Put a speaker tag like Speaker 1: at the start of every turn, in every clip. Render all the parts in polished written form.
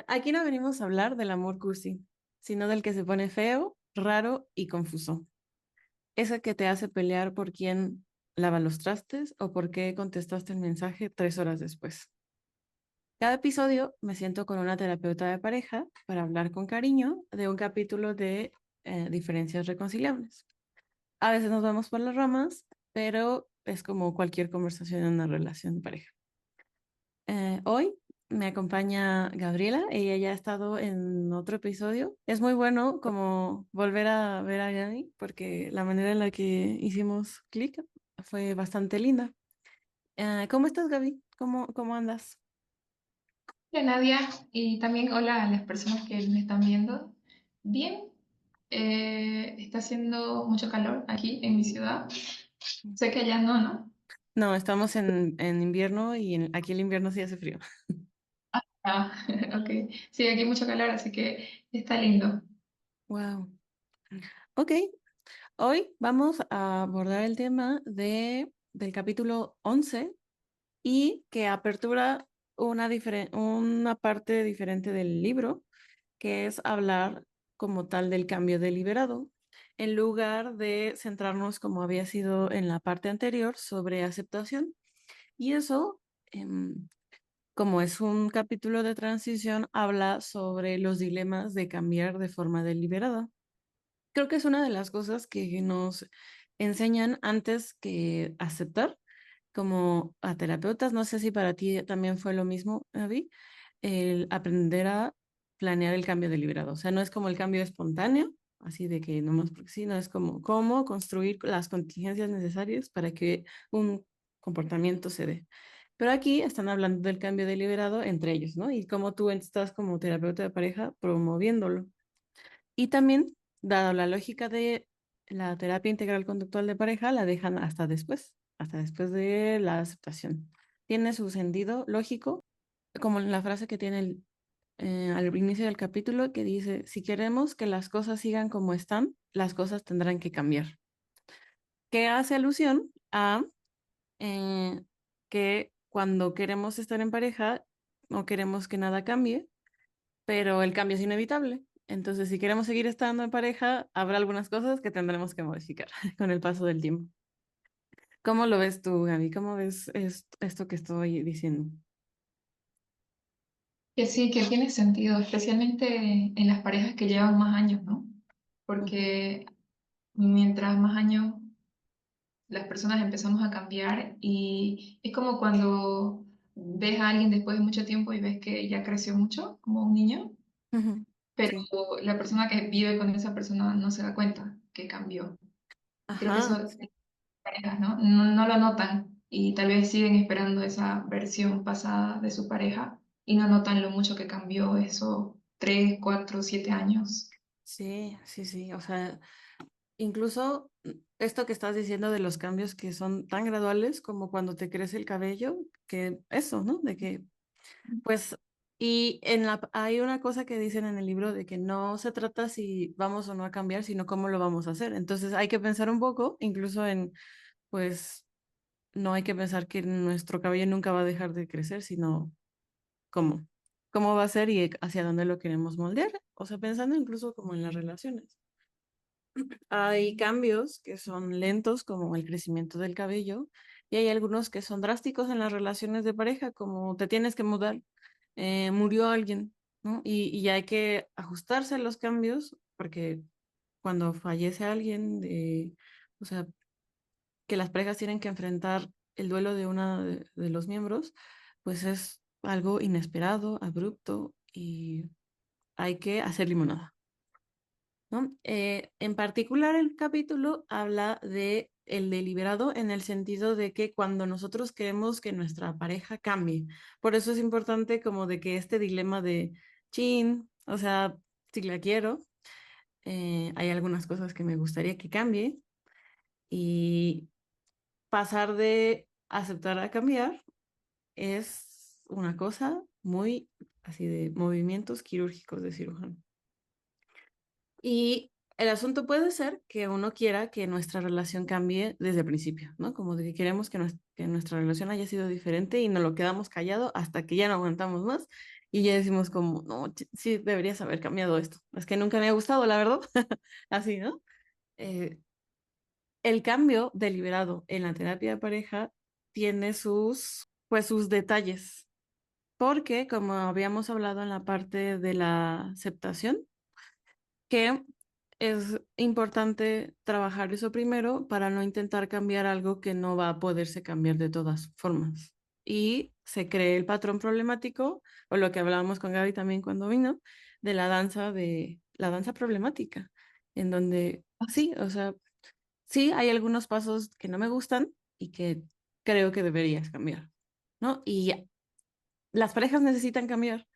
Speaker 1: Aquí no venimos a hablar del amor cursi, sino del que se pone feo, raro y confuso. Ese que te hace pelear por quién lava los trastes o por qué contestaste el mensaje 3 horas después. Cada episodio me siento con una terapeuta de pareja para hablar con cariño de un capítulo de diferencias reconciliables. A veces nos vamos por las ramas, pero es como cualquier conversación en una relación de pareja. Hoy me acompaña Gabriela, ella ya ha estado en otro episodio. Es muy bueno como volver a ver a Gaby porque la manera en la que hicimos clic fue bastante linda. ¿Cómo estás, Gaby? ¿Cómo andas?
Speaker 2: Hola Nadia, y también hola a las personas que me están viendo. Bien, está haciendo mucho calor aquí en mi ciudad. Sé que allá no, ¿no?
Speaker 1: No, estamos en invierno y aquí el invierno sí hace frío.
Speaker 2: Ah, ok. Sí, aquí hay mucho calor, así que está lindo.
Speaker 1: Wow. Ok, hoy vamos a abordar el tema del capítulo 11 y que apertura una parte diferente del libro, que es hablar como tal del cambio deliberado, en lugar de centrarnos como había sido en la parte anterior sobre aceptación. Y eso, como es un capítulo de transición, habla sobre los dilemas de cambiar de forma deliberada. Creo que es una de las cosas que nos enseñan antes que aceptar como a terapeutas. No sé si para ti también fue lo mismo, Abby, el aprender a planear el cambio deliberado. O sea, no es como el cambio espontáneo, así de que nomás porque sí, no es como cómo construir las contingencias necesarias para que un comportamiento se dé. Pero aquí están hablando del cambio deliberado entre ellos, ¿no? Y cómo tú estás como terapeuta de pareja promoviéndolo. Y también, dado la lógica de la terapia integral conductual de pareja, la dejan hasta después de la aceptación. Tiene su sentido lógico, como en la frase que tiene al inicio del capítulo, que dice, si queremos que las cosas sigan como están, las cosas tendrán que cambiar. Que hace alusión a eh, que cuando queremos estar en pareja, no queremos que nada cambie, pero el cambio es inevitable. Entonces, si queremos seguir estando en pareja, habrá algunas cosas que tendremos que modificar con el paso del tiempo. ¿Cómo lo ves tú, Gaby? ¿Cómo ves esto que estoy diciendo?
Speaker 2: Que sí, que tiene sentido, especialmente en las parejas que llevan más años, ¿no?
Speaker 1: Ujú,
Speaker 2: Porque mientras más años las personas empezamos a cambiar y es como cuando ves a alguien después de mucho tiempo y ves que ya creció mucho, como un niño,
Speaker 1: ujú.
Speaker 2: pero
Speaker 1: Sí.
Speaker 2: la persona que vive con esa persona no se da cuenta que cambió. Y creo que
Speaker 1: Ajá,
Speaker 2: eso parejas, ¿no? No lo notan y tal vez siguen esperando esa versión pasada de su pareja y no notan lo mucho que cambió esos 3, 4, 7 años.
Speaker 1: sí. O sea, incluso esto que estás diciendo de los cambios que son tan graduales como cuando te crece el cabello, que eso, ¿no? De que pues, y hay una cosa que dicen en el libro de que no se trata si vamos o no a cambiar, sino cómo lo vamos a hacer. Entonces hay que pensar un poco, incluso pues, no hay que pensar que nuestro cabello nunca va a dejar de crecer, sino cómo, cómo va a ser y hacia dónde lo queremos moldear. O sea, pensando incluso como en las relaciones. Hay cambios que son lentos, como el crecimiento del cabello, y hay algunos que son drásticos en las relaciones de pareja, como te tienes que mudar, murió alguien, ¿no? Y hay que ajustarse a los cambios, porque cuando fallece alguien, o sea, que las parejas tienen que enfrentar el duelo de una de los miembros, pues es algo inesperado, abrupto, y hay que hacer limonada. ¿No? En particular, el capítulo habla de el deliberado en el sentido de que cuando nosotros queremos que nuestra pareja cambie, por eso es importante como de que este dilema de, chin, o sea, si la quiero, hay algunas cosas que me gustaría que cambie y pasar de aceptar a cambiar es una cosa muy así de movimientos quirúrgicos de cirujano. Y el asunto puede ser que uno quiera que nuestra relación cambie desde el principio, ¿no? Como de que queremos que nuestra relación haya sido diferente y nos lo quedamos callado hasta que ya no aguantamos más y ya decimos como, no, sí, deberías haber cambiado esto. Es que nunca me ha gustado, la verdad. Así, ¿no? Eh, el cambio deliberado en la terapia de pareja tiene pues sus detalles, porque como habíamos hablado en la parte de la aceptación, que es importante trabajar eso primero para no intentar cambiar algo que no va a poderse cambiar de todas formas. Y se cree el patrón problemático, o lo que hablábamos con Gaby también cuando vino, de la danza problemática, en donde sí, o sea, sí hay algunos pasos que no me gustan y que creo que deberías cambiar, ¿no? Y las parejas necesitan cambiar,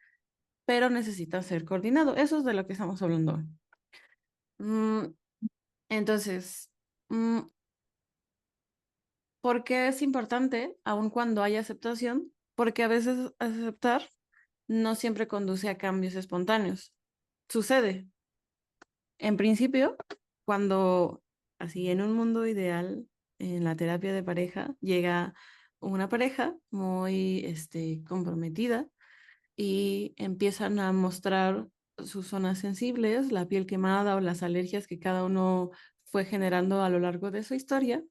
Speaker 1: pero necesitan ser coordinados. Eso es de lo que estamos hablando hoy. Mm, entonces, mm, ¿por qué es importante, aun cuando hay aceptación? Porque a veces aceptar no siempre conduce a cambios espontáneos. Sucede, en principio, cuando así en un mundo ideal, en la terapia de pareja, llega una pareja muy comprometida y empiezan a mostrar sus zonas sensibles, la piel quemada o las alergias que cada uno fue generando a lo largo de su historia.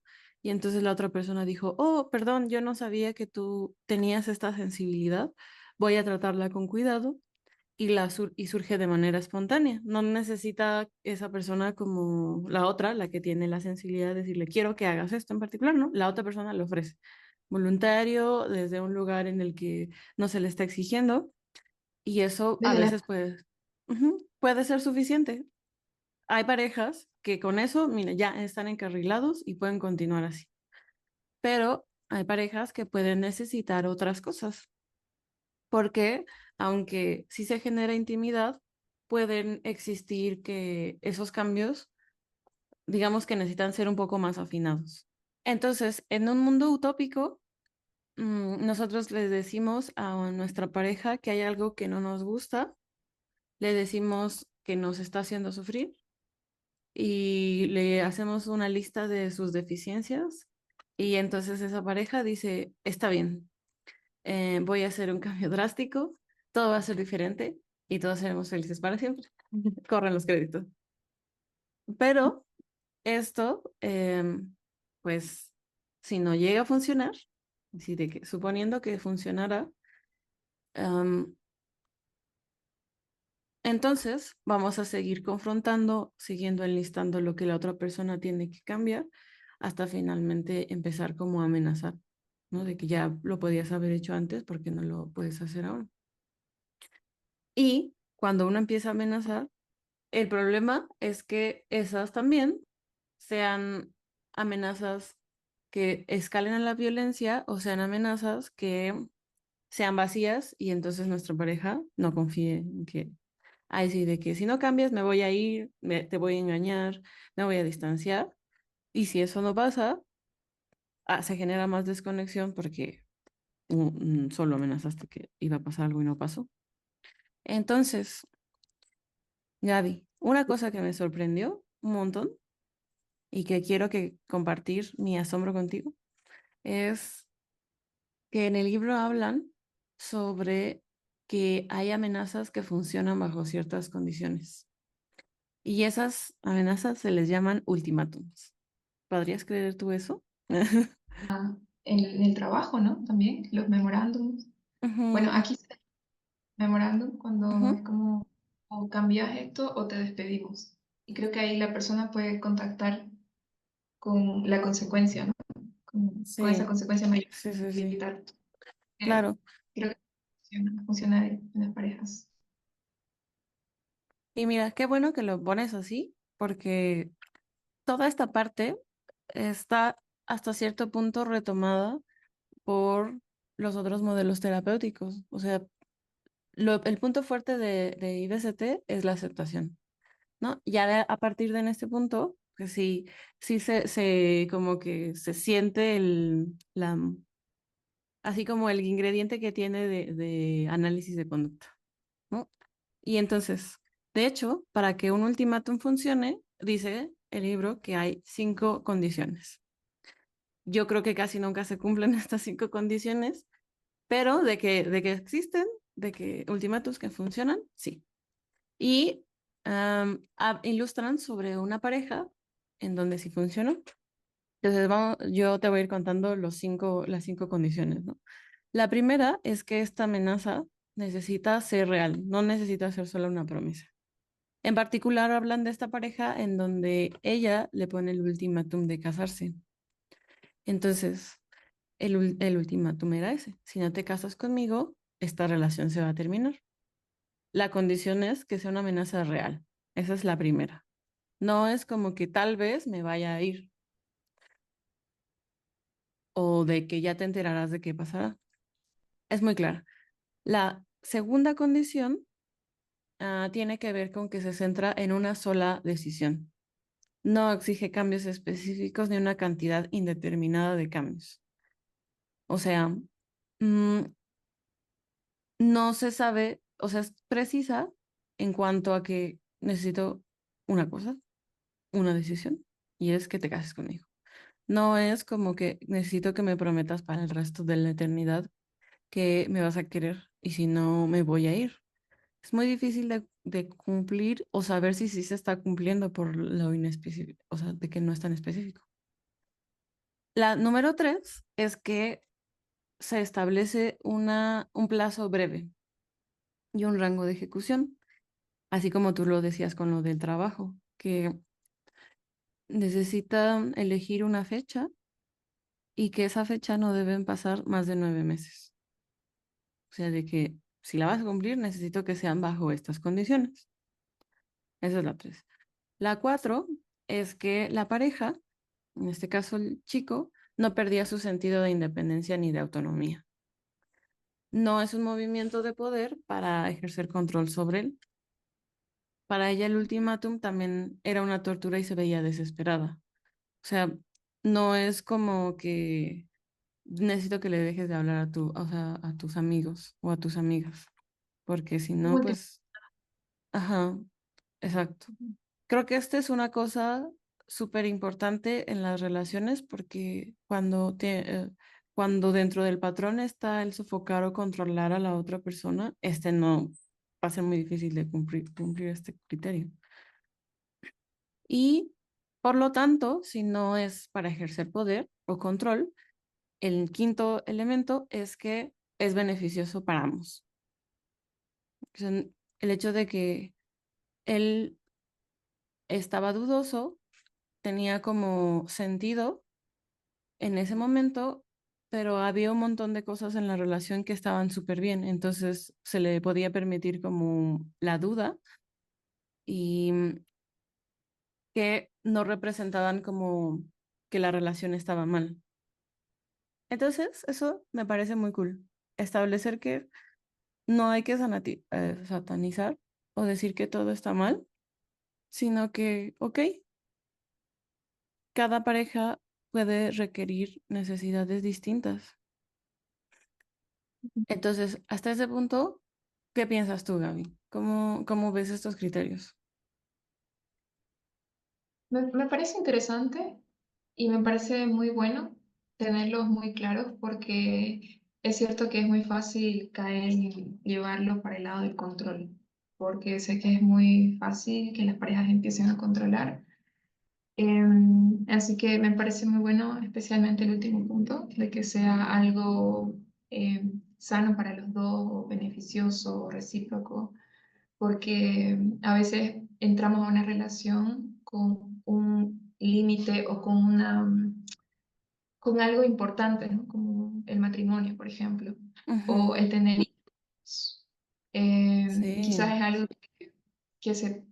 Speaker 1: Y entonces la otra persona dijo, oh, perdón, yo no sabía que tú tenías esta sensibilidad, voy a tratarla con cuidado y, y surge de manera espontánea. No necesita esa persona como la otra, la que tiene la sensibilidad de decirle, quiero que hagas esto en particular, ¿no? La otra persona lo ofrece voluntario, desde un lugar en el que no se le está exigiendo y eso a
Speaker 2: Desde la...
Speaker 1: veces puede ser suficiente. Hay parejas que con eso, mira, ya están encarrilados y pueden continuar así. Pero hay parejas que pueden necesitar otras cosas, porque aunque sí se genera intimidad, pueden existir que esos cambios, digamos que necesitan ser un poco más afinados. Entonces, en un mundo utópico, nosotros les decimos a nuestra pareja que hay algo que no nos gusta, le decimos que nos está haciendo sufrir y le hacemos una lista de sus deficiencias y entonces esa pareja dice, está bien, voy a hacer un cambio drástico, todo va a ser diferente y todos seremos felices para siempre. Corren los créditos. Pero esto, pues, si no llega a funcionar, así de que, suponiendo que funcionara, em, entonces, vamos a seguir confrontando, siguiendo enlistando lo que la otra persona tiene que cambiar, hasta finalmente empezar como a amenazar, ¿no? De que ya lo podías haber hecho antes, porque no lo puedes hacer ahora? Y cuando uno empieza a amenazar, el problema es que esas también sean amenazas que escalen a la violencia o sean amenazas que sean vacías y entonces nuestra pareja no confíe en que ahí sí, de que si no cambias me voy a ir, te voy a engañar, me voy a distanciar. Y si eso no pasa, se genera más desconexión porque solo amenazaste que iba a pasar algo y no pasó. Entonces, Gaby, una cosa que me sorprendió un montón y que quiero que compartir mi asombro contigo es que en el libro hablan sobre que hay amenazas que funcionan bajo ciertas condiciones. Y esas amenazas se les llaman ultimátums. ¿Podrías creer tú eso?
Speaker 2: en el trabajo, ¿no? También, los memorándums. Bueno,
Speaker 1: Ujú,
Speaker 2: aquí se llama memorándum cuando
Speaker 1: ujú.
Speaker 2: es como o cambias esto o te despedimos. Y creo que ahí la persona puede contactar con la consecuencia, ¿no? Con esa
Speaker 1: Sí,
Speaker 2: consecuencia
Speaker 1: sí, sí, sí,
Speaker 2: militar. Eh,
Speaker 1: claro.
Speaker 2: Creo que funciona en las parejas.
Speaker 1: Y mira, qué bueno que lo pones así, porque toda esta parte está hasta cierto punto retomada por los otros modelos terapéuticos. O sea, el punto fuerte de IBCT es la aceptación, ¿no? Ya a partir de en este punto, que sí, sí como que se siente así como el ingrediente que tiene de análisis de conducta, ¿no? Y entonces, de hecho, para que un ultimátum funcione, dice el libro que hay 5 condiciones. Yo creo que casi nunca se cumplen estas 5 condiciones, pero de que existen, de que ultimátums que funcionan, sí. Y ilustran sobre una pareja en donde sí funcionó. Entonces, yo te voy a ir contando las 5 condiciones, ¿no? La primera es que esta amenaza necesita ser real, no necesita ser solo una promesa. En particular, hablan de esta pareja en donde ella le pone el ultimátum de casarse. Entonces, el ultimátum era ese. Si no te casas conmigo, esta relación se va a terminar. La condición es que sea una amenaza real. Esa es la primera. No es como que tal vez me vaya a ir o de que ya te enterarás de qué pasará. Es muy clara. La segunda condición tiene que ver con que se centra en una sola decisión. No exige cambios específicos ni una cantidad indeterminada de cambios. O sea, mm, no se sabe, o sea, es precisa en cuanto a que necesito una cosa, una decisión, y es que te cases conmigo. No es como que necesito que me prometas para el resto de la eternidad que me vas a querer y si no me voy a ir. Es muy difícil de cumplir o saber si sí se está cumpliendo por lo inespecífico, o sea, de que no es tan específico. La número 3 es que se establece un plazo breve y un rango de ejecución, así como tú lo decías con lo del trabajo, que necesitan elegir una fecha y que esa fecha no deben pasar más de 9 meses. O sea, de que si la vas a cumplir, necesito que sean bajo estas condiciones. Esa es la 3. La 4 es que la pareja, en este caso el chico, no perdía su sentido de independencia ni de autonomía. No es un movimiento de poder para ejercer control sobre él. Para ella el ultimátum también era una tortura y se veía desesperada. O sea, no es como que necesito que le dejes de hablar o sea, a tus amigos o a tus amigas, porque si no,
Speaker 2: Último.
Speaker 1: pues, ajá, exacto. Creo que esta es una cosa súper importante en las relaciones porque cuando dentro del patrón está el sofocar o controlar a la otra persona, este no va a ser muy difícil de cumplir este criterio. Y por lo tanto, si no es para ejercer poder o control, el quinto elemento es que es beneficioso para ambos. O sea, el hecho de que él estaba dudoso tenía como sentido en ese momento, pero había un montón de cosas en la relación que estaban súper bien, entonces se le podía permitir como la duda y que no representaban como que la relación estaba mal. Entonces, eso me parece muy cool. Establecer que no hay que satanizar o decir que todo está mal, sino que, ok, cada pareja puede requerir necesidades distintas. Entonces, hasta ese punto, ¿qué piensas tú, Gaby? ¿Cómo ves estos criterios?
Speaker 2: Me parece interesante y me parece muy bueno tenerlos muy claros porque es cierto que es muy fácil caer y llevarlo para el lado del control, porque sé que es muy fácil que las parejas empiecen a controlar. Así que me parece muy bueno, especialmente el último punto, de que sea algo sano para los dos, o beneficioso, o recíproco, porque a veces entramos a una relación con un límite o con con algo importante, ¿no? Como el matrimonio, por ejemplo, o
Speaker 1: Ujú.
Speaker 2: el tener hijos. Quizás
Speaker 1: Sí,
Speaker 2: es algo que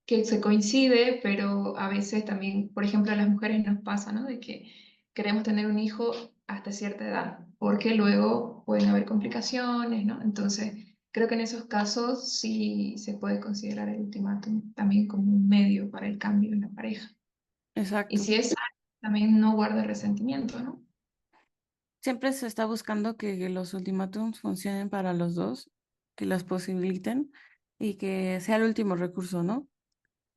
Speaker 2: que se coincide, pero a veces también, por ejemplo, a las mujeres nos pasa, ¿no? De que queremos tener un hijo hasta cierta edad, porque luego pueden haber complicaciones, ¿no? Entonces, creo que en esos casos sí se puede considerar el ultimátum también como un medio para el cambio en la pareja. Y
Speaker 1: exacto.
Speaker 2: si es sano, también no guarda resentimiento, ¿no?
Speaker 1: Siempre se está buscando que los ultimátums funcionen para los dos, que los posibiliten y que sea el último recurso, ¿no?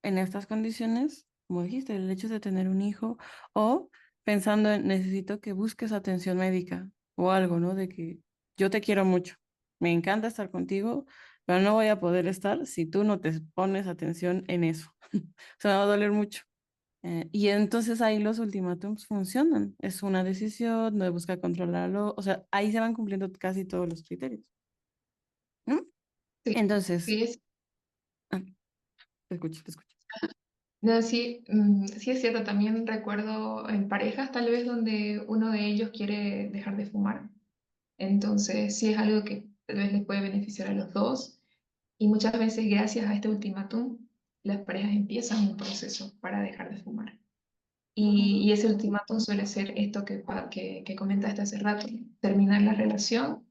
Speaker 1: En estas condiciones, como dijiste, el hecho de tener un hijo o pensando en necesito que busques atención médica o algo, ¿no? De que yo te quiero mucho. me encanta estar contigo, pero no voy a poder estar si tú no te pones atención en eso. O sea, me va a doler mucho. Y entonces ahí los ultimátums funcionan. Es una decisión, no busca controlarlo. O sea, ahí se van cumpliendo casi todos los criterios. ¿No?
Speaker 2: Sí,
Speaker 1: Entonces,
Speaker 2: sí es,
Speaker 1: ah, te escucho, te escucho.
Speaker 2: no, sí, sí es cierto, también recuerdo en parejas tal vez donde uno de ellos quiere dejar de fumar, entonces sí es algo que tal vez les puede beneficiar a los dos y muchas veces gracias a este ultimátum las parejas empiezan un proceso para dejar de fumar.
Speaker 1: Ujú,
Speaker 2: Y ese ultimátum suele ser esto que comentaste hace rato, terminar la relación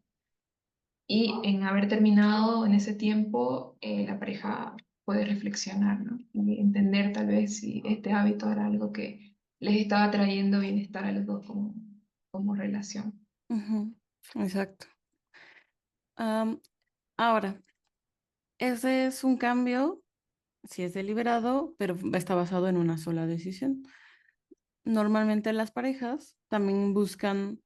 Speaker 2: y en haber terminado en ese tiempo, la pareja puede reflexionar, ¿no? Y entender tal vez si este hábito era algo que les estaba trayendo bienestar a los dos como relación.
Speaker 1: ujú, exacto. Am, ahora, ese es un cambio, si es deliberado, pero está basado en una sola decisión. Normalmente las parejas también buscan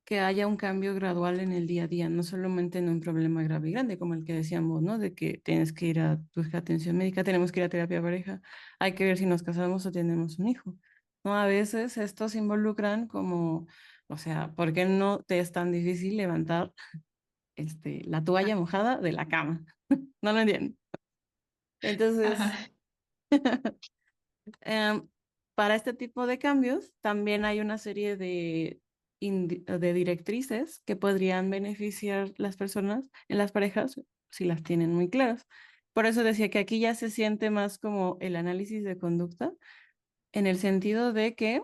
Speaker 1: que haya un cambio gradual en el día a día, no solamente en un problema grave y grande, como el que decíamos, ¿no? De que tienes que ir a tu atención médica, tenemos que ir a terapia de pareja, hay que ver si nos casamos o tenemos un hijo, ¿no? A veces estos involucran como, o sea, ¿por qué no te es tan difícil levantar la toalla mojada de la cama? No lo entiendo. Entonces,
Speaker 2: Ajá,
Speaker 1: Em, para este tipo de cambios, también hay una serie de directrices que podrían beneficiar las personas en las parejas si las tienen muy claras. Por eso decía que aquí ya se siente más como el análisis de conducta, en el sentido de que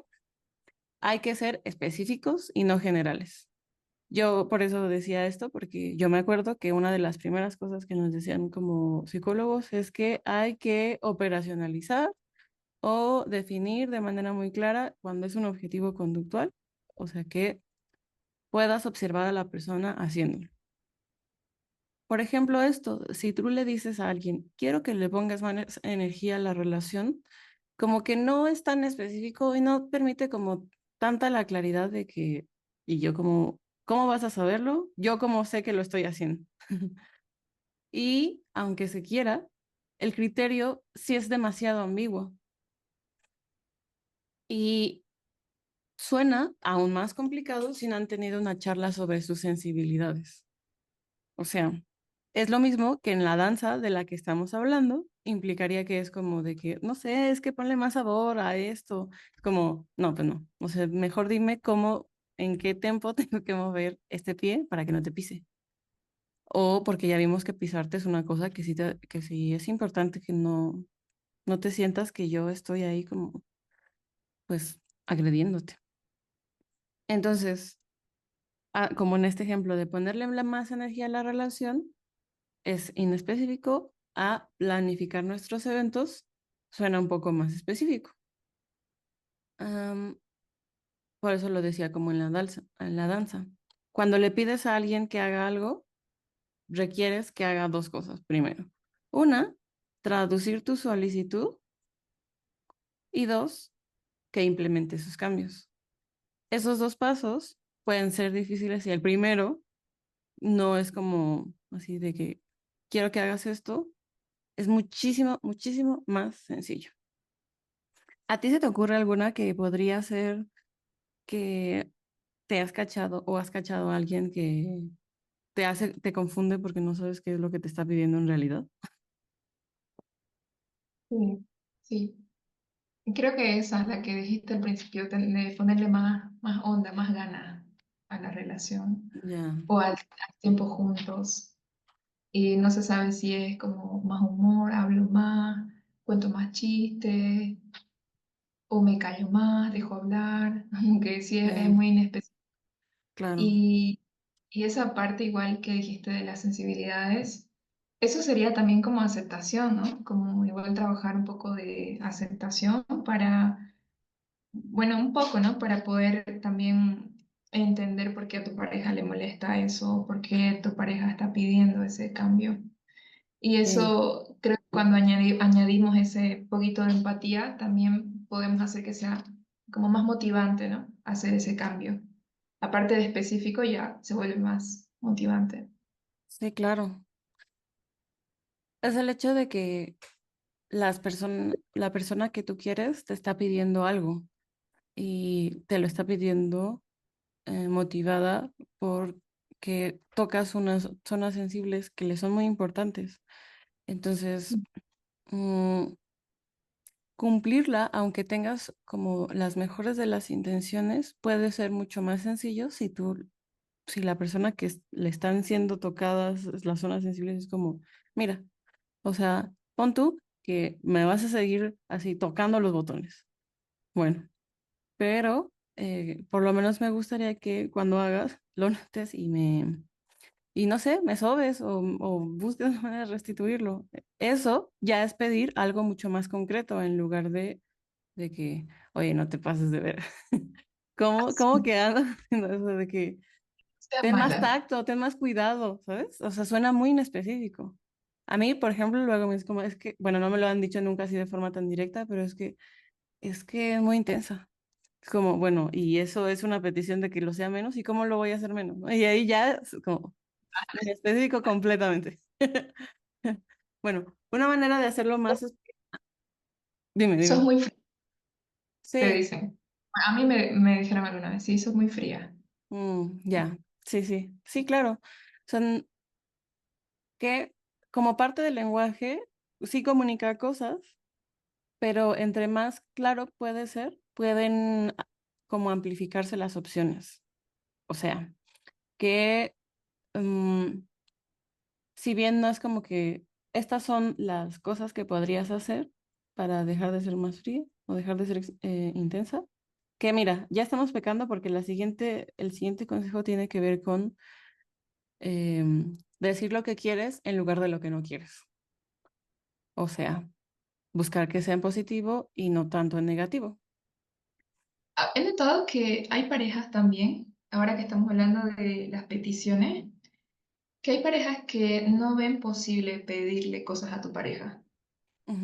Speaker 1: hay que ser específicos y no generales. Yo por eso decía esto, porque yo me acuerdo que una de las primeras cosas que nos decían como psicólogos es que hay que operacionalizar o definir de manera muy clara cuando es un objetivo conductual, o sea, que puedas observar a la persona haciéndolo. Por ejemplo, esto, si tú le dices a alguien, quiero que le pongas más energía a la relación, como que no es tan específico y no permite como tanta la claridad de que, y yo como, ¿cómo vas a saberlo? Yo como sé que lo estoy haciendo. Y aunque se quiera, el criterio sí es demasiado ambiguo. Y suena aún más complicado si no han tenido una charla sobre sus sensibilidades. O sea, es lo mismo que en la danza de la que estamos hablando, implicaría que es como de que, no sé, es que ponle más sabor a esto. Es como, no, pues no. O sea, mejor dime cómo, en qué tiempo tengo que mover este pie para que no te pise. O porque ya vimos que pisarte es una cosa que sí es importante que no te sientas que yo estoy ahí como, pues, agrediéndote. Entonces, como en este ejemplo de ponerle más energía a la relación, es inespecífico a planificar nuestros eventos, suena un poco más específico. Am, por eso lo decía como en la danza. Cuando le pides a alguien que haga algo, requieres que haga dos cosas. Primero, una, traducir tu solicitud y dos, que implemente sus cambios. Esos dos pasos pueden ser difíciles y el primero no es como así de que quiero que hagas esto, es muchísimo, muchísimo más sencillo. ¿A ti se te ocurre alguna que podría ser que te has cachado o has cachado a alguien que te confunde porque no sabes qué es lo que te está pidiendo en realidad?
Speaker 2: sí, sí. Y creo que esa es la que dijiste al principio, de ponerle más onda, más ganas a la relación
Speaker 1: Ya,
Speaker 2: o al tiempo juntos. Y no se sabe si es como más humor, hablo más, cuento más chistes, o me callo más, dejo hablar, aunque sí es
Speaker 1: ya,
Speaker 2: muy inespecífico.
Speaker 1: claro.
Speaker 2: Y, y esa parte igual que dijiste de las sensibilidades, eso sería también como aceptación, ¿no? Como igual trabajar un poco de aceptación para, bueno, un poco, ¿no? Para poder también entender por qué a tu pareja le molesta eso, por qué tu pareja está pidiendo ese cambio. Y
Speaker 1: Sí,
Speaker 2: eso creo que cuando añadimos ese poquito de empatía, también podemos hacer que sea como más motivante, ¿no? Hacer ese cambio. Aparte de específico, ya se vuelve más motivante.
Speaker 1: Sí, claro. Es el hecho de que la persona que tú quieres te está pidiendo algo y te lo está pidiendo motivada porque tocas unas zonas sensibles que le son muy importantes. Entonces, mm, cumplirla, aunque tengas como las mejores de las intenciones, puede ser mucho más sencillo si la persona le están siendo tocadas las zonas sensibles es como, mira, o sea, pon tú que me vas a seguir así tocando los botones. Bueno, pero por lo menos me gustaría que cuando hagas lo notes y no sé, me sobes o busques una manera de restituirlo. Eso ya es pedir algo mucho más concreto en lugar de que, oye, no te pases de ver. ¿Cómo que andas haciendo eso de que
Speaker 2: Sea
Speaker 1: ten más
Speaker 2: mala.
Speaker 1: tacto, ten más cuidado, ¿sabes? O sea, suena muy inespecífico. A mí, por ejemplo, luego me es como, es que, bueno, no me lo han dicho nunca así de forma tan directa, pero es que es muy intensa. Es como, bueno, y eso es una petición de que lo sea menos, ¿y cómo lo voy a hacer menos? ¿No? Y ahí ya es como inespecífico completamente. Bueno, una manera de hacerlo más es, dime,
Speaker 2: Sos
Speaker 1: dime.
Speaker 2: muy fría, te
Speaker 1: Sí,
Speaker 2: dicen. A mí me dijeron alguna vez, sí, sos muy fría.
Speaker 1: ya, sí, sí, sí, claro. Son que como parte del lenguaje, sí comunica cosas, pero entre más claro puede ser, pueden como amplificarse las opciones. O sea, que si bien no es como que estas son las cosas que podrías hacer para dejar de ser más fría o dejar de ser intensa, que mira, ya estamos pecando porque el siguiente consejo tiene que ver con decir lo que quieres en lugar de lo que no quieres. O sea, buscar que sea en positivo y no tanto en negativo.
Speaker 2: He notado que hay parejas también, ahora que estamos hablando de las peticiones, que hay parejas que no ven posible pedirle cosas a tu pareja.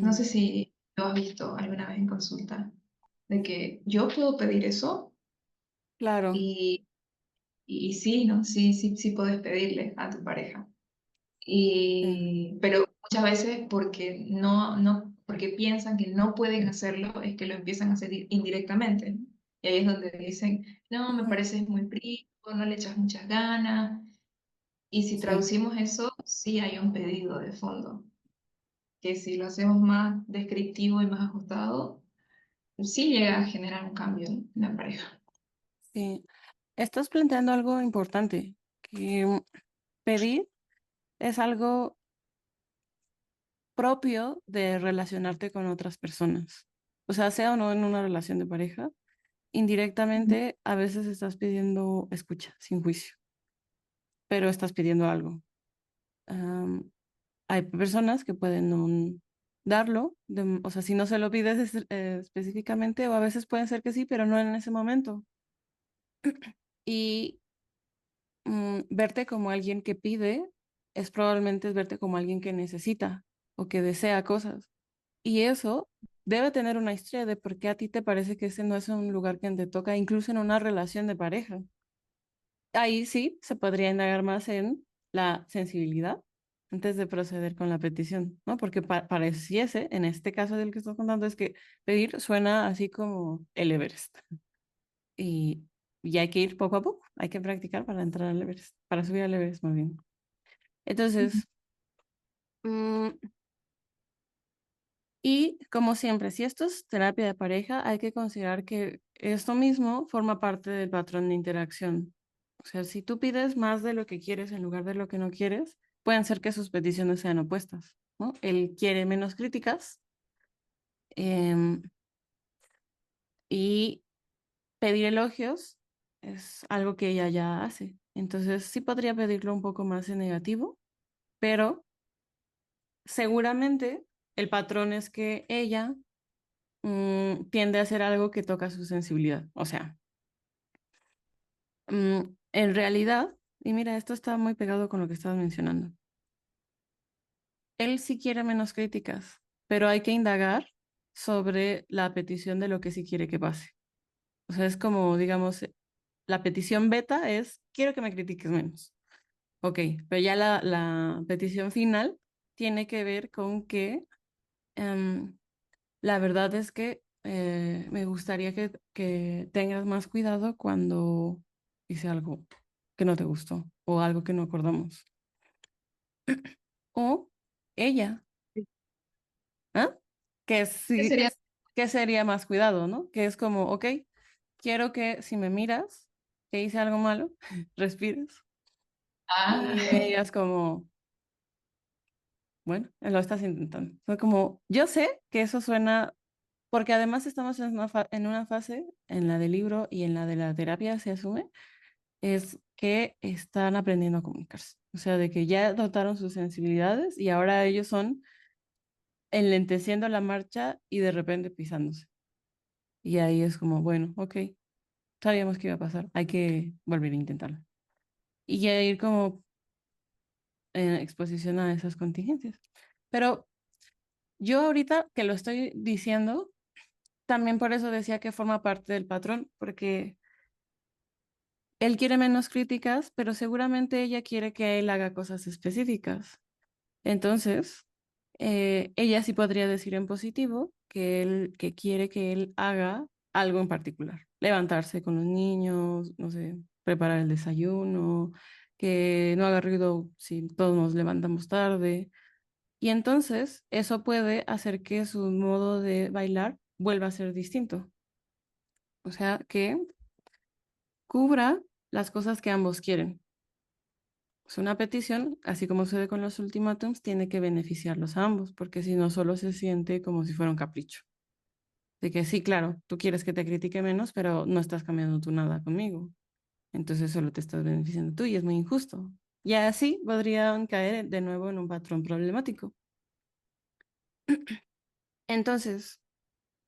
Speaker 2: No
Speaker 1: Ujú.
Speaker 2: sé si lo has visto alguna vez en consulta, de que yo puedo pedir eso
Speaker 1: Claro,
Speaker 2: y, y sí, ¿no? Sí, sí, sí puedes pedirle a tu pareja.
Speaker 1: sí,
Speaker 2: Pero muchas veces porque porque piensan que no pueden hacerlo, es que lo empiezan a hacer indirectamente, ¿no? Y ahí es donde dicen, no, me
Speaker 1: ujú,
Speaker 2: pareces muy frío, no le echas muchas ganas. Y si
Speaker 1: sí,
Speaker 2: traducimos eso, sí hay un pedido de fondo, que si lo hacemos más descriptivo y más ajustado, sí llega a generar un cambio, ¿no?, en la pareja.
Speaker 1: sí. Estás planteando algo importante, que pedir es algo propio de relacionarte con otras personas. O sea, sea o no en una relación de pareja, indirectamente a veces estás pidiendo escucha, sin juicio, pero estás pidiendo algo. Am, Hay personas que pueden no darlo, o sea, si no se lo pides específicamente, o a veces pueden ser que sí, pero no en ese momento. Y verte como alguien que pide es probablemente verte como alguien que necesita o que desea cosas. Y eso debe tener una historia de por qué a ti te parece que ese no es un lugar que te toca, incluso en una relación de pareja. Ahí sí se podría indagar más en la sensibilidad antes de proceder con la petición, ¿no? Porque pareciese, en este caso del que estás contando, es que pedir suena así como el Everest. Y, y hay que ir poco a poco, hay que practicar para entrar al Everest, para subir al Everest, muy bien. Entonces, mm, y como siempre, si esto es terapia de pareja, hay que considerar que esto mismo forma parte del patrón de interacción. O sea, si tú pides más de lo que quieres en lugar de lo que no quieres, pueden ser que sus peticiones sean opuestas, ¿no? Él quiere menos críticas em, y pedir elogios es algo que ella ya hace. Entonces, sí podría pedirlo un poco más en negativo, pero seguramente el patrón es que ella tiende a hacer algo que toca su sensibilidad. O sea, en realidad, y mira, esto está muy pegado con lo que estabas mencionando, él sí quiere menos críticas, pero hay que indagar sobre la petición de lo que sí quiere que pase. O sea, es como, digamos, la petición beta es, quiero que me critiques menos. Ok, pero ya la petición final tiene que ver con que em, la verdad es que me gustaría que tengas más cuidado cuando hice algo que no te gustó o algo que no acordamos. O ella, ¿ah? Que
Speaker 2: ¿Qué
Speaker 1: sí,
Speaker 2: sería?
Speaker 1: que sería más cuidado, ¿no? Que es como, ok, quiero que si me miras, que hice algo malo, respires
Speaker 2: Ah,
Speaker 1: y me digas como, bueno, lo estás intentando. Fue como, yo sé que eso suena, porque además estamos en una fase, en la del libro y en la de la terapia se asume, es que están aprendiendo a comunicarse. O sea, de que ya dotaron sus sensibilidades y ahora ellos son enlenteciendo la marcha y de repente pisándose. Y ahí es como, bueno, ok, sabíamos que iba a pasar, hay que volver a intentarlo. Y ya ir como en exposición a esas contingencias. Pero yo ahorita que lo estoy diciendo, también por eso decía que forma parte del patrón, porque él quiere menos críticas, pero seguramente ella quiere que él haga cosas específicas. Entonces, ella sí podría decir en positivo que él, que quiere que él haga algo en particular. Levantarse con los niños, no sé, preparar el desayuno, que no haga ruido si todos nos levantamos tarde. Y entonces eso puede hacer que su modo de bailar vuelva a ser distinto. O sea, que cubra las cosas que ambos quieren. Es una petición, así como sucede con los ultimátums, tiene que beneficiarlos a ambos, porque si no, solo se siente como si fuera un capricho. De que sí, claro, tú quieres que te critique menos, pero no estás cambiando tú nada conmigo. Entonces solo te estás beneficiando tú y es muy injusto. Y así podrían caer de nuevo en un patrón problemático. Entonces,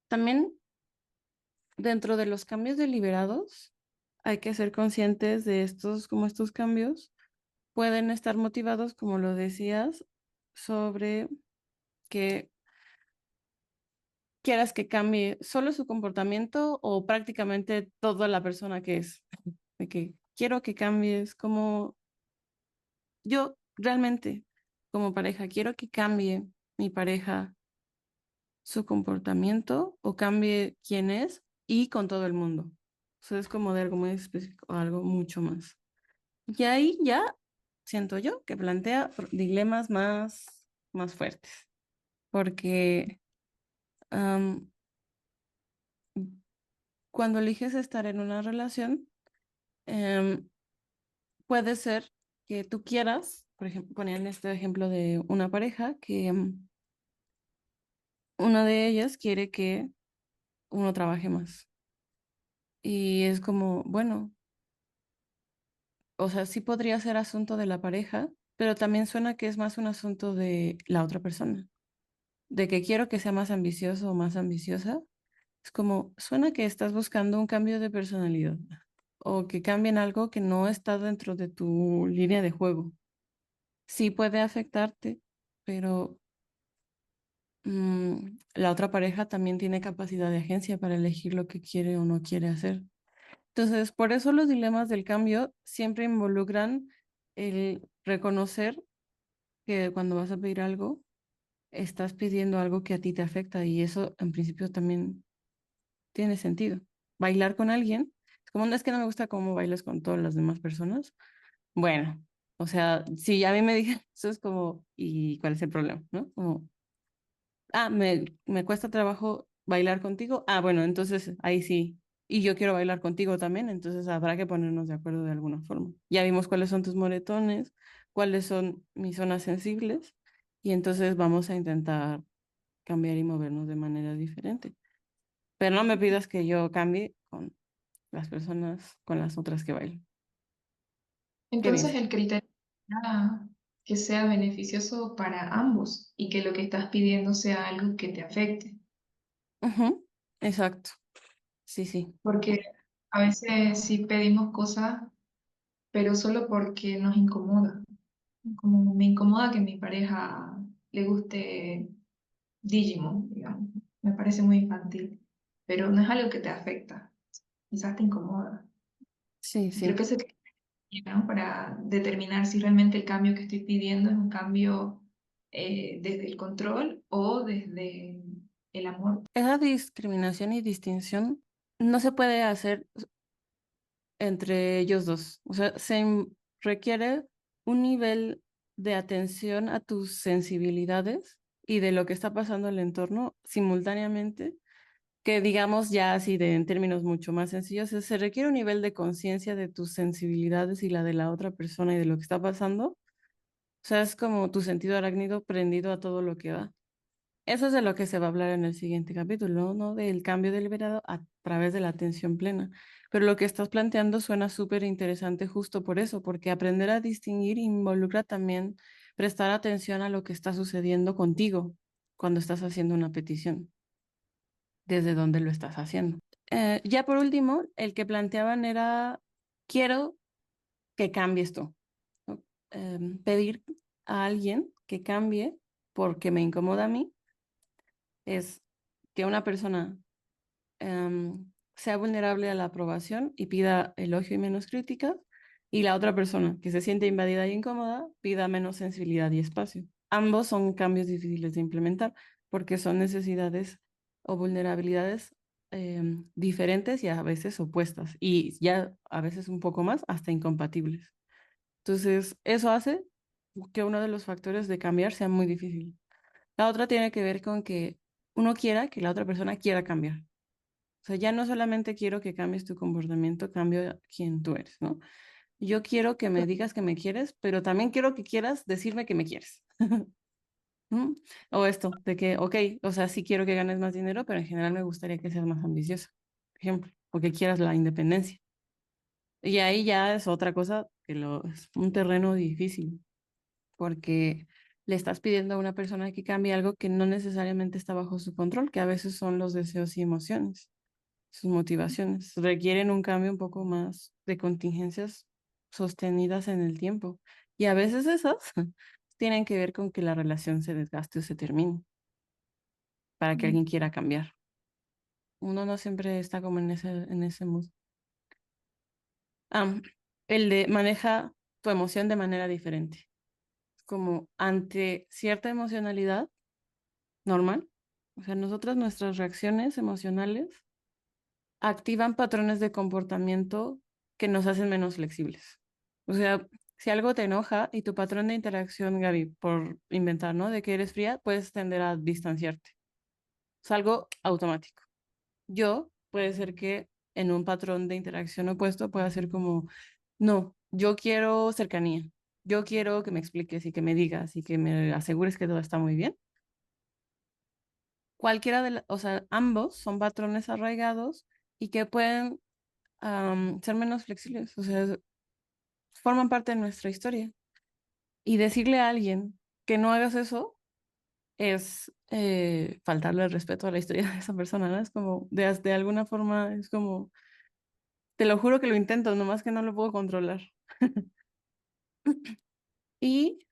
Speaker 1: también dentro de los cambios deliberados, hay que ser conscientes de estos, como estos cambios pueden estar motivados, como lo decías, sobre que quieras que cambie solo su comportamiento o prácticamente toda la persona que es. De que quiero que cambies como yo realmente, como pareja, quiero que cambie mi pareja su comportamiento o cambie quién es y con todo el mundo. O sea, es como de algo muy específico o algo mucho más. Y ahí ya siento yo que plantea dilemas más fuertes, porque am, cuando eliges estar en una relación, em, puede ser que tú quieras, por ejemplo, ponían este ejemplo de una pareja que una de ellas quiere que uno trabaje más. Y es como, bueno, o sea, sí podría ser asunto de la pareja, pero también suena que es más un asunto de la otra persona, de que quiero que sea más ambicioso o más ambiciosa. Es como, suena que estás buscando un cambio de personalidad o que cambien algo que no está dentro de tu línea de juego. Sí puede afectarte, pero la otra pareja también tiene capacidad de agencia para elegir lo que quiere o no quiere hacer. Entonces, por eso los dilemas del cambio siempre involucran el reconocer que cuando vas a pedir algo, estás pidiendo algo que a ti te afecta y eso en principio también tiene sentido. Bailar con alguien, es como, no es que no me gusta cómo bailas con todas las demás personas. Bueno, o sea, si a mí me dijeron eso es como, ¿y cuál es el problema? ¿No? Como, me cuesta trabajo bailar contigo. Ah, bueno, entonces ahí sí. Y yo quiero bailar contigo también, entonces habrá que ponernos de acuerdo de alguna forma. Ya vimos cuáles son tus moretones, cuáles son mis zonas sensibles, y entonces vamos a intentar cambiar y movernos de manera diferente. Pero no me pidas que yo cambie con las personas, con las otras que bailan. ¿Qué
Speaker 2: entonces
Speaker 1: piensas?
Speaker 2: el criterio será que sea beneficioso para ambos y que lo que estás pidiendo sea algo que te afecte.
Speaker 1: Ujú, exacto. Sí, sí.
Speaker 2: Porque a veces sí pedimos cosas, pero solo porque nos incomoda. Como me incomoda que a mi pareja le guste Digimon, digamos. Me parece muy infantil, pero no es algo que te afecta, quizás te incomoda.
Speaker 1: Sí,
Speaker 2: Y creo
Speaker 1: sí.
Speaker 2: que ese ¿no? Para determinar si realmente el cambio que estoy pidiendo es un cambio desde el control o desde el amor.
Speaker 1: Esa discriminación y distinción no se puede hacer entre ellos dos. O sea, requiere un nivel de atención a tus sensibilidades y de lo que está pasando en el entorno simultáneamente, que digamos ya así en términos mucho más sencillos, se requiere un nivel de conciencia de tus sensibilidades y la de la otra persona y de lo que está pasando. O sea, es como tu sentido arácnido prendido a todo lo que va. Eso es de lo que se va a hablar en el siguiente capítulo, ¿no? Del cambio deliberado a través de la atención plena. Pero lo que estás planteando suena súper interesante justo por eso, porque aprender a distinguir involucra también prestar atención a lo que está sucediendo contigo cuando estás haciendo una petición, desde dónde lo estás haciendo. Ya por último, el que planteaban era, quiero que cambies tú, ¿no? Pedir a alguien que cambie porque me incomoda a mí es que una persona sea vulnerable a la aprobación y pida elogio y menos crítica, y la otra persona que se siente invadida y incómoda pida menos sensibilidad y espacio. Ambos son cambios difíciles de implementar porque son necesidades o vulnerabilidades diferentes y a veces opuestas, y ya a veces un poco más hasta incompatibles. Entonces, eso hace que uno de los factores de cambiar sea muy difícil. La otra tiene que ver con que uno quiera que la otra persona quiera cambiar. O sea, ya no solamente quiero que cambies tu comportamiento, cambio quién tú eres, ¿no? Yo quiero que me digas que me quieres, pero también quiero que quieras decirme que me quieres. ¿Mm? O esto, de que, ok, o sea, sí quiero que ganes más dinero, pero en general me gustaría que seas más ambicioso, por ejemplo, o que quieras la independencia. Y ahí ya es otra cosa, es un terreno difícil, porque le estás pidiendo a una persona que cambie algo que no necesariamente está bajo su control, que a veces son los deseos y emociones. Sus motivaciones requieren un cambio un poco más de contingencias sostenidas en el tiempo. Y a veces esas tienen que ver con que la relación se desgaste o se termine para que alguien quiera cambiar. Uno no siempre está como en ese mood. Ah, el de maneja tu emoción de manera diferente. Como ante cierta emocionalidad normal. O sea, nosotras, nuestras reacciones emocionales activan patrones de comportamiento que nos hacen menos flexibles. O sea, si algo te enoja y tu patrón de interacción, Gaby, por inventar, ¿no? De que eres fría, puedes tender a distanciarte. Es algo automático. Yo puede ser que en un patrón de interacción opuesto pueda ser como, no, yo quiero cercanía. Yo quiero que me expliques y que me digas y que me asegures que todo está muy bien. Cualquiera o sea, ambos son patrones arraigados y que pueden ser menos flexibles, o sea, forman parte de nuestra historia. Y decirle a alguien que no hagas eso es faltarle el respeto a la historia de esa persona, ¿no? Es como, de alguna forma, es como, te lo juro que lo intento, nomás que no lo puedo controlar. Y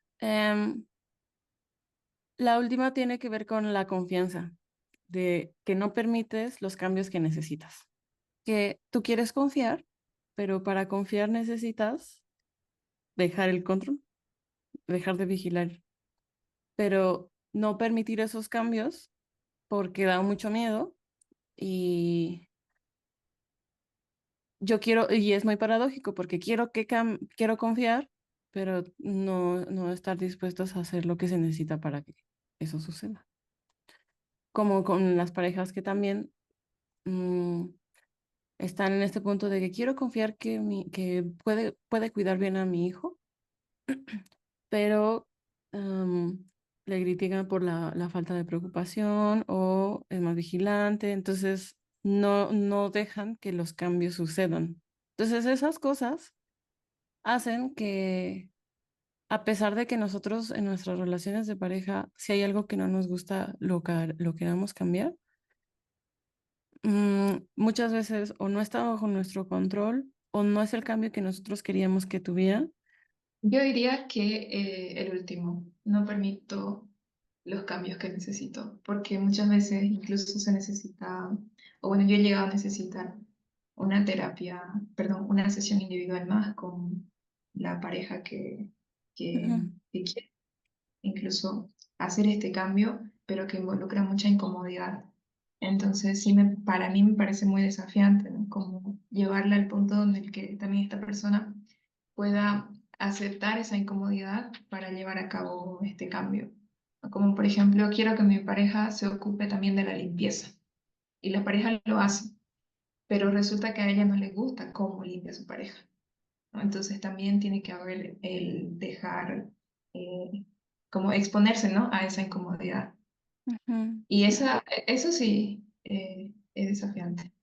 Speaker 1: la última tiene que ver con la confianza, de que no permites los cambios que necesitas. Que tú quieres confiar, pero para confiar necesitas dejar el control, dejar de vigilar, pero no permitir esos cambios porque da mucho miedo y yo quiero, y es muy paradójico porque quiero confiar, pero no estar dispuestos a hacer lo que se necesita para que eso suceda. Como con las parejas que también mm, están en este punto de que quiero confiar que puede cuidar bien a mi hijo, pero le critican por la falta de preocupación o es más vigilante, entonces no dejan que los cambios sucedan. Entonces esas cosas hacen que, a pesar de que nosotros en nuestras relaciones de pareja, si hay algo que no nos gusta, lo queramos cambiar, muchas veces o no está bajo nuestro control o no es el cambio que nosotros queríamos que tuviera.
Speaker 2: Yo diría que el último, no permito los cambios que necesito, porque muchas veces incluso se necesita, o bueno, yo he llegado a necesitar una terapia, perdón, una sesión individual más la pareja que,
Speaker 1: Ujú,
Speaker 2: que quiere incluso hacer este cambio, pero que involucra mucha incomodidad. Entonces, sí, para mí me parece muy desafiante, ¿no? Como llevarla al punto donde el que también esta persona pueda aceptar esa incomodidad para llevar a cabo este cambio. Como por ejemplo, quiero que mi pareja se ocupe también de la limpieza y la pareja lo hace, pero resulta que a ella no le gusta cómo limpia su pareja, ¿no? Entonces también tiene que haber el dejar eh, como exponerse, ¿no? A esa incomodidad.
Speaker 1: ujú.
Speaker 2: Y eso sí es desafiante.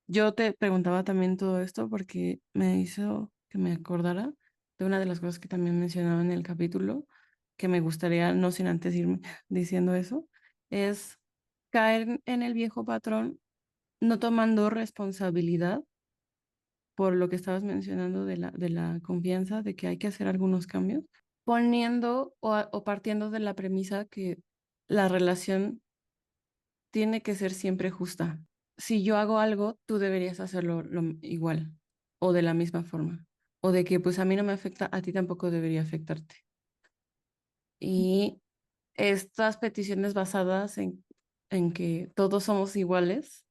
Speaker 1: Yo te preguntaba también todo esto porque me hizo que me acordara de una de las cosas que también mencionaba en el capítulo, que me gustaría, no sin antes irme diciendo eso, es caer en el viejo patrón, no tomando responsabilidad por lo que estabas mencionando de la confianza, de que hay que hacer algunos cambios, poniendo o partiendo de la premisa que la relación tiene que ser siempre justa. Si yo hago algo, tú deberías hacerlo igual o de la misma forma. O de que pues a mí no me afecta, a ti tampoco debería afectarte. Y estas peticiones basadas en que todos somos iguales,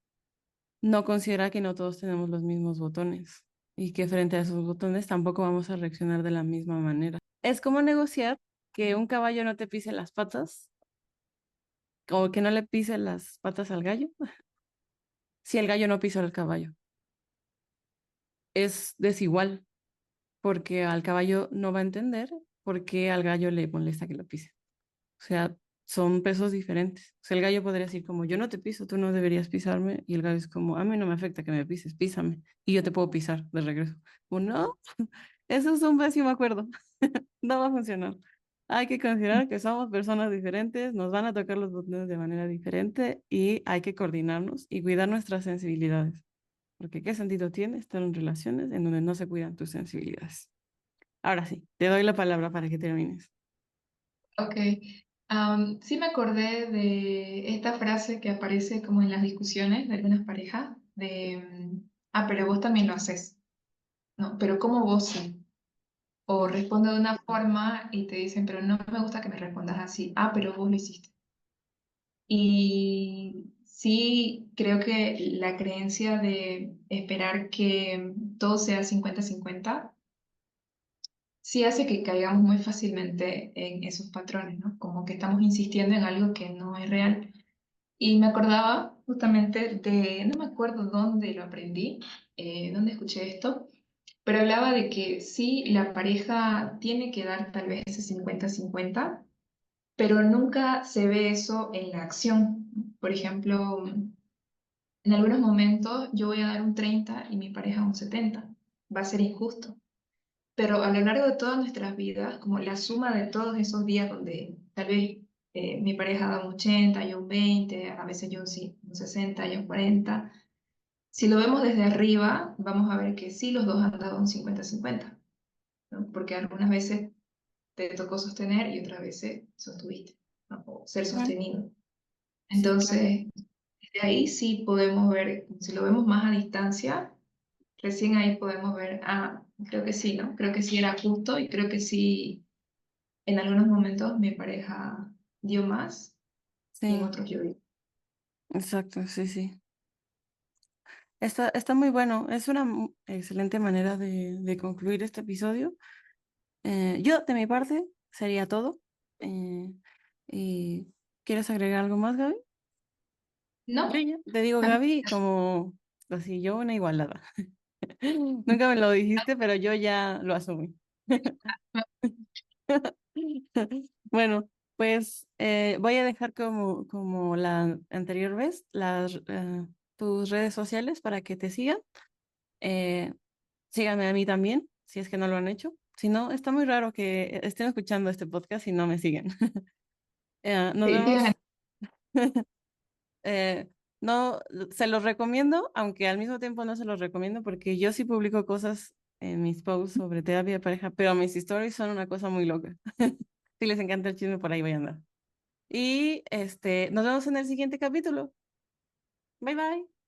Speaker 1: no considera que no todos tenemos los mismos botones y que frente a esos botones tampoco vamos a reaccionar de la misma manera. Es como negociar que un caballo no te pise las patas o que no le pise las patas al gallo si el gallo no pisa al caballo. Es desigual porque al caballo no va a entender por qué al gallo le molesta que lo pise. O sea, son pesos diferentes. O sea, el gallo podría decir como, yo no te piso, tú no deberías pisarme. Y el gallo es como, a mí no me afecta que me pises, písame. Y yo te puedo pisar de regreso. O no, eso es un pésimo acuerdo. No va a funcionar. Hay que considerar que somos personas diferentes, nos van a tocar los botones de manera diferente y hay que coordinarnos y cuidar nuestras sensibilidades. Porque ¿qué sentido tiene estar en relaciones en donde no se cuidan tus sensibilidades? Ahora sí, te doy la palabra para que termines.
Speaker 2: Ok. Sí me acordé de esta frase que aparece como en las discusiones de algunas parejas, pero vos también lo haces, ¿no? Pero ¿cómo vos sí? O
Speaker 1: Mm,
Speaker 2: responde de una forma y te dicen, pero no me gusta que me respondas así. Pero vos lo hiciste. Y sí, creo que la creencia de esperar que todo sea 50-50 sí hace que caigamos muy fácilmente en esos patrones, ¿no? Como que estamos insistiendo en algo que no es real. Y me acordaba justamente no me acuerdo dónde lo aprendí, dónde escuché esto, pero hablaba de que sí, la pareja tiene que dar tal vez ese 50-50, pero nunca se ve eso en la acción. Por ejemplo, en algunos momentos yo voy a dar un 30 y mi pareja un 70. Va a ser injusto. Pero a lo largo de todas nuestras vidas, como la suma de todos esos días donde tal vez mi pareja da un 80, yo un 20, a veces yo sí, un 60, yo un 40, si lo vemos desde arriba, vamos a ver que sí los dos han dado un 50-50, ¿no? Porque algunas veces te tocó sostener y otras veces sostuviste, ¿no? O ser
Speaker 1: ujú.
Speaker 2: sostenido.
Speaker 1: Sí, claro.
Speaker 2: Entonces, de ahí sí podemos ver, si lo vemos más a distancia, recién ahí podemos ver, creo que sí, ¿no? Creo que sí era justo y creo que sí, en algunos momentos mi pareja dio más y en
Speaker 1: Sí,
Speaker 2: otros yo di.
Speaker 1: exacto, sí, sí. Está muy bueno. Es una excelente manera de concluir este episodio. Yo, de mi parte, sería todo. Eh, y ¿quieres agregar algo más, Gaby? Yo
Speaker 2: No,
Speaker 1: ya te digo Gaby como así, yo una igualada. Nunca me lo dijiste, pero yo ya lo asumí. Bueno, pues voy a dejar como la anterior vez tus redes sociales para que te sigan. Eh, Síganme a mí también, si es que no lo han hecho. Si no, está muy raro que estén escuchando este podcast y no me siguen. Nos
Speaker 2: sí,
Speaker 1: vemos.
Speaker 2: fíjate.
Speaker 1: Eh, no, se los recomiendo, aunque al mismo tiempo no se los recomiendo porque yo sí publico cosas en mis posts sobre terapia de pareja, pero mis stories son una cosa muy loca. Si les encanta el chisme, por ahí voy a andar. Y nos vemos en el siguiente capítulo. Bye bye.